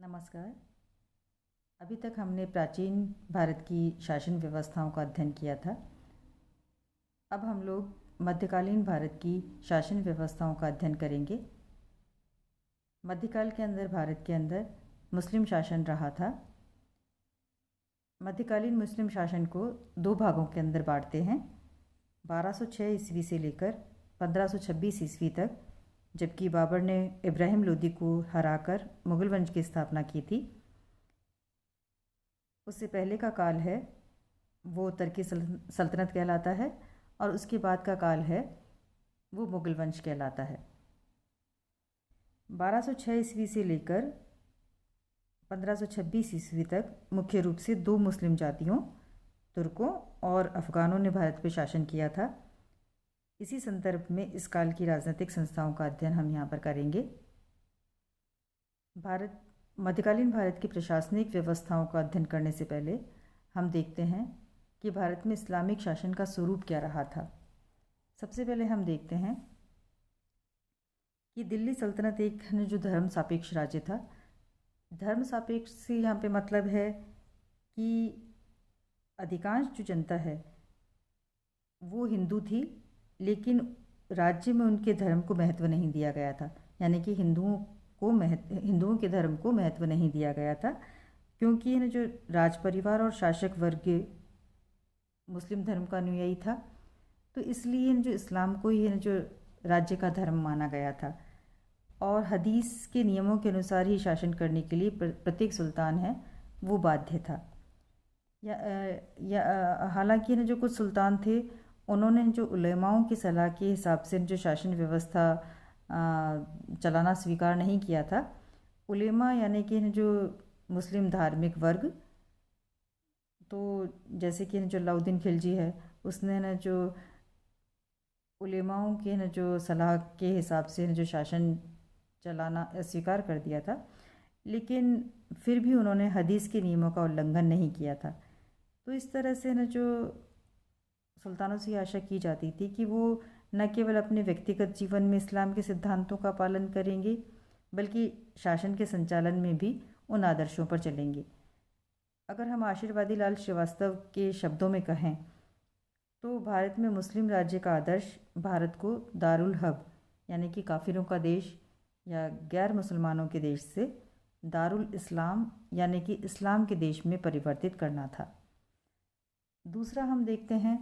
नमस्कार। अभी तक हमने प्राचीन भारत की शासन व्यवस्थाओं का अध्ययन किया था। अब हम लोग मध्यकालीन भारत की शासन व्यवस्थाओं का अध्ययन करेंगे। मध्यकाल के अंदर भारत के अंदर मुस्लिम शासन रहा था। मध्यकालीन मुस्लिम शासन को दो भागों के अंदर बांटते हैं, 1206 ईस्वी से लेकर 1526 ईस्वी तक, जबकि बाबर ने इब्राहिम लोदी को हराकर मुगल वंश की स्थापना की थी। उससे पहले का काल है वो तुर्की सल्तनत कहलाता है और उसके बाद का काल है वो मुगल वंश कहलाता है। 1206 ईस्वी से लेकर 1526 ईस्वी तक मुख्य रूप से दो मुस्लिम जातियों, तुर्कों और अफ़गानों ने भारत पर शासन किया था। इसी संदर्भ में इस काल की राजनीतिक संस्थाओं का अध्ययन हम यहाँ पर करेंगे। मध्यकालीन भारत की प्रशासनिक व्यवस्थाओं का अध्ययन करने से पहले हम देखते हैं कि भारत में इस्लामिक शासन का स्वरूप क्या रहा था। सबसे पहले हम देखते हैं कि दिल्ली सल्तनत एक जो धर्म सापेक्ष राज्य था। धर्म सापेक्ष से यहाँ पे मतलब है कि अधिकांश जो जनता है वो हिंदू थी, लेकिन राज्य में उनके धर्म को महत्व नहीं दिया गया था। यानी कि हिंदुओं के धर्म को महत्व नहीं दिया गया था, क्योंकि जो राज परिवार और शासक वर्ग मुस्लिम धर्म का अनुयायी था, तो इसलिए जो इस्लाम को ही जो राज्य का धर्म माना गया था और हदीस के नियमों के अनुसार ही शासन करने के लिए प्रत्येक सुल्तान है वो बाध्य था। हालांकि जो कुछ सुल्तान थे उन्होंने जो उलेमाओं की सलाह के हिसाब से जो शासन व्यवस्था चलाना स्वीकार नहीं किया था। उलेमा यानी कि जो मुस्लिम धार्मिक वर्ग, तो जैसे कि जो अलाउद्दीन खिलजी है उसने जो उलेमाओं के जो सलाह के हिसाब से जो शासन चलाना स्वीकार कर दिया था, लेकिन फिर भी उन्होंने हदीस के नियमों का उल्लंघन नहीं किया था। तो इस तरह से जो सुल्तानों से आशा की जाती थी कि वो न केवल अपने व्यक्तिगत जीवन में इस्लाम के सिद्धांतों का पालन करेंगे, बल्कि शासन के संचालन में भी उन आदर्शों पर चलेंगे। अगर हम आशीर्वादी लाल श्रीवास्तव के शब्दों में कहें तो भारत में मुस्लिम राज्य का आदर्श भारत को दारुल हर्ब यानी कि काफिरों का देश या गैर मुसलमानों के देश से दारुल इस्लाम यानी कि इस्लाम के देश में परिवर्तित करना था। दूसरा हम देखते हैं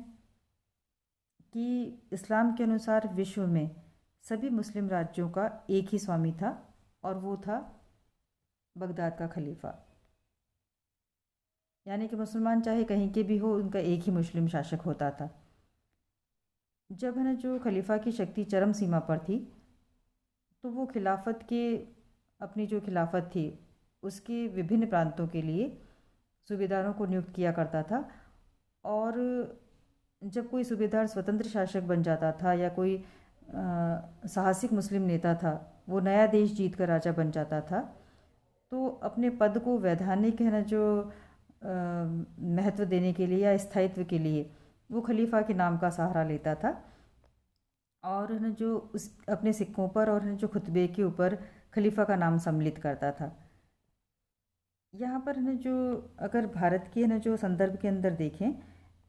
कि इस्लाम के अनुसार विश्व में सभी मुस्लिम राज्यों का एक ही स्वामी था और वो था बगदाद का खलीफा। यानी कि मुसलमान चाहे कहीं के भी हो, उनका एक ही मुस्लिम शासक होता था। जब जो खलीफा की शक्ति चरम सीमा पर थी तो वो अपनी जो खिलाफत थी उसके विभिन्न प्रांतों के लिए सूबेदारों को नियुक्त किया करता था। और जब कोई सूबेदार स्वतंत्र शासक बन जाता था या कोई साहसिक मुस्लिम नेता था वो नया देश जीत कर राजा बन जाता था, तो अपने पद को वैधानिक जो महत्व देने के लिए या स्थायित्व के लिए वो खलीफा के नाम का सहारा लेता था और जो उस अपने सिक्कों पर और जो खुतबे के ऊपर खलीफा का नाम सम्मिलित करता था। यहाँ पर जो अगर भारत के जो संदर्भ के अंदर देखें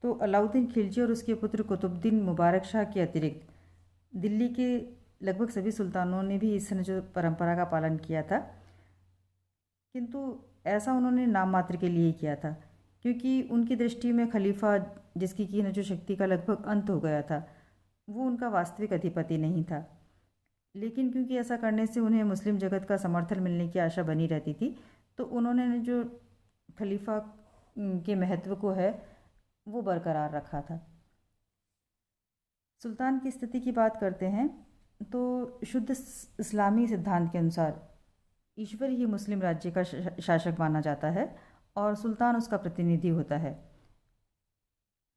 तो अलाउद्दीन खिलजी और उसके पुत्र कुतुबुद्दीन मुबारक शाह के अतिरिक्त दिल्ली के लगभग सभी सुल्तानों ने भी इस जो परंपरा का पालन किया था, किंतु ऐसा उन्होंने नाम मात्र के लिए किया था, क्योंकि उनकी दृष्टि में खलीफा जिसकी की जो शक्ति का लगभग अंत हो गया था वो उनका वास्तविक अधिपति नहीं था। लेकिन क्योंकि ऐसा करने से उन्हें मुस्लिम जगत का समर्थन मिलने की आशा बनी रहती थी, तो उन्होंने जो खलीफा के महत्व को है वो बरकरार रखा था। सुल्तान की स्थिति की बात करते हैं तो शुद्ध इस्लामी सिद्धांत के अनुसार ईश्वर ही मुस्लिम राज्य का शासक माना जाता है और सुल्तान उसका प्रतिनिधि होता है।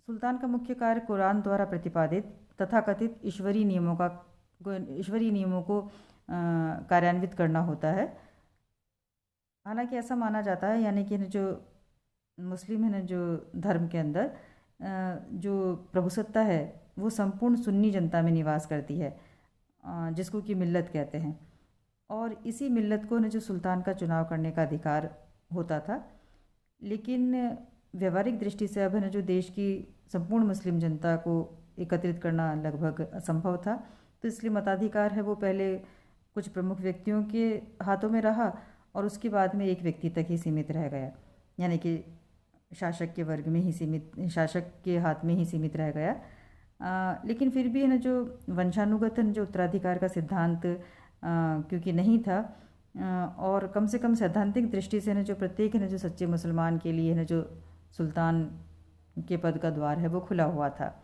सुल्तान का मुख्य कार्य कुरान द्वारा प्रतिपादित तथाकथित ईश्वरीय नियमों को कार्यान्वित करना होता है। हालांकि ऐसा माना जाता है, यानी कि जो मुस्लिम जो धर्म के अंदर जो प्रभुसत्ता है वो संपूर्ण सुन्नी जनता में निवास करती है, जिसको कि मिल्लत कहते हैं। और इसी मिल्लत को न जो सुल्तान का चुनाव करने का अधिकार होता था। लेकिन व्यवहारिक दृष्टि से अब है न जो देश की संपूर्ण मुस्लिम जनता को एकत्रित करना लगभग असंभव था। तो इसलिए मताधिकार है वो पहले कुछ प्रमुख व्यक्तियों के हाथों में रहा और उसके बाद में एक व्यक्ति तक ही सीमित रह गया, यानी कि शासक के वर्ग में ही सीमित, शासक के हाथ में ही सीमित रह गया। लेकिन फिर भी है ना जो वंशानुगत है न जो उत्तराधिकार का सिद्धांत क्योंकि नहीं था, और कम से कम सैद्धांतिक दृष्टि से न जो प्रत्येक है न जो सच्चे मुसलमान के लिए न जो सुल्तान के पद का द्वार है वो खुला हुआ था।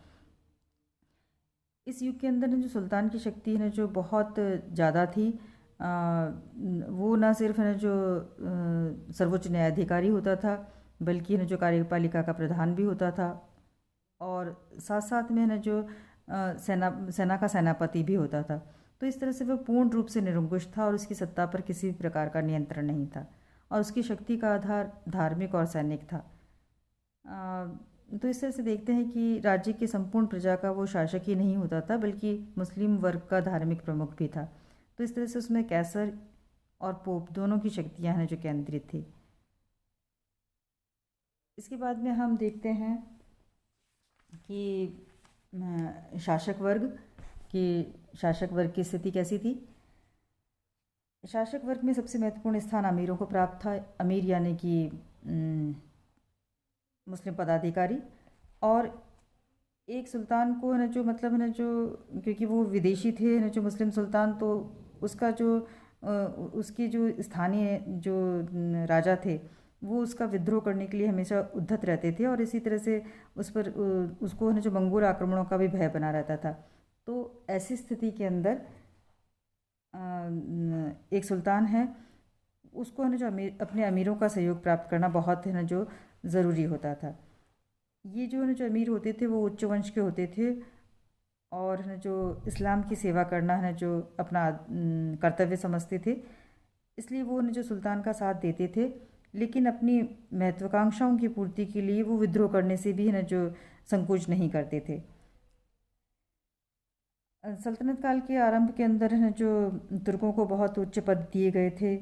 इस युग के अंदर न जो सुल्तान की शक्ति है न जो बहुत ज़्यादा थी। वो ना सिर्फ है न जो सर्वोच्च न्यायाधिकारी होता था, बल्कि है न जो कार्यपालिका का प्रधान भी होता था, और साथ साथ में है न जो सेना का सेनापति भी होता था। तो इस तरह से वह पूर्ण रूप से निरंकुश था और उसकी सत्ता पर किसी भी प्रकार का नियंत्रण नहीं था, और उसकी शक्ति का आधार धार्मिक और सैनिक था। तो इस तरह से देखते हैं कि राज्य की संपूर्ण प्रजा का वो शासक ही नहीं होता था, बल्कि मुस्लिम वर्ग का धार्मिक प्रमुख भी था। तो इस तरह से उसमें कैसर और पोप दोनों की शक्तियाँ हैं जो केंद्रित थी। इसके बाद में हम देखते हैं कि शासक वर्ग की स्थिति कैसी थी। शासक वर्ग में सबसे महत्वपूर्ण स्थान अमीरों को प्राप्त था। अमीर यानी कि मुस्लिम पदाधिकारी, और एक सुल्तान को है ना जो मतलब है ना जो, क्योंकि वो विदेशी थे ना जो मुस्लिम सुल्तान, तो उसका जो उसके जो स्थानीय जो राजा थे वो उसका विद्रोह करने के लिए हमेशा उद्धत रहते थे, और इसी तरह से उस पर उसको है ना जो मंगोल आक्रमणों का भी भय बना रहता था। तो ऐसी स्थिति के अंदर एक सुल्तान है, उसको है ना जो अपने अमीरों का सहयोग प्राप्त करना बहुत है ना जो ज़रूरी होता था। ये जो है ना जो अमीर होते थे वो उच्च वंश के होते थे, और है ना जो इस्लाम की सेवा करना है ना जो अपना कर्तव्य समझते थे, इसलिए वो ना जो सुल्तान का साथ देते थे। लेकिन अपनी महत्वाकांक्षाओं की पूर्ति के लिए वो विद्रोह करने से भी है ना जो संकोच नहीं करते थे। सल्तनत काल के आरंभ के अंदर है ना जो तुर्कों को बहुत उच्च पद दिए गए थे,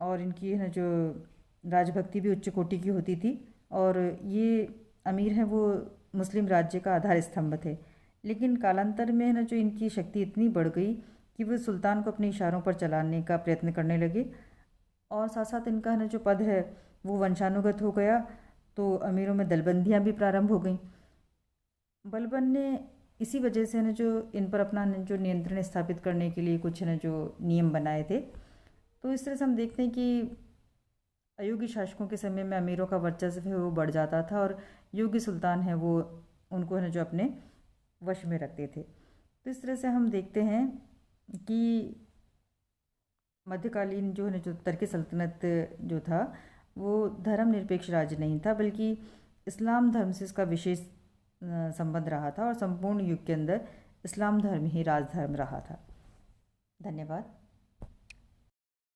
और इनकी है ना जो राजभक्ति भी उच्च कोटि की होती थी, और ये अमीर हैं वो मुस्लिम राज्य का आधार स्तंभ थे। लेकिन कालांतर में है ना जो इनकी शक्ति इतनी बढ़ गई कि वो सुल्तान को अपने इशारों पर चलाने का प्रयत्न करने लगे, और साथ साथ इनका है ना जो पद है वो वंशानुगत हो गया। तो अमीरों में दलबंदियाँ भी प्रारंभ हो गईं। बलबन ने इसी वजह से ना जो इन पर अपना जो नियंत्रण स्थापित करने के लिए कुछ ना जो नियम बनाए थे। तो इस तरह से हम देखते हैं कि अयोग्य शासकों के समय में अमीरों का वर्चस्व है वो बढ़ जाता था, और योग्य सुल्तान है वो उनको है ना जो अपने वश में रखते थे। तो इस तरह से हम देखते हैं कि मध्यकालीन जो है ना जो तुर्की सल्तनत जो था वो धर्मनिरपेक्ष राज्य नहीं था, बल्कि इस्लाम धर्म से इसका विशेष संबंध रहा था, और संपूर्ण युग के अंदर इस्लाम धर्म ही राजधर्म रहा था। धन्यवाद।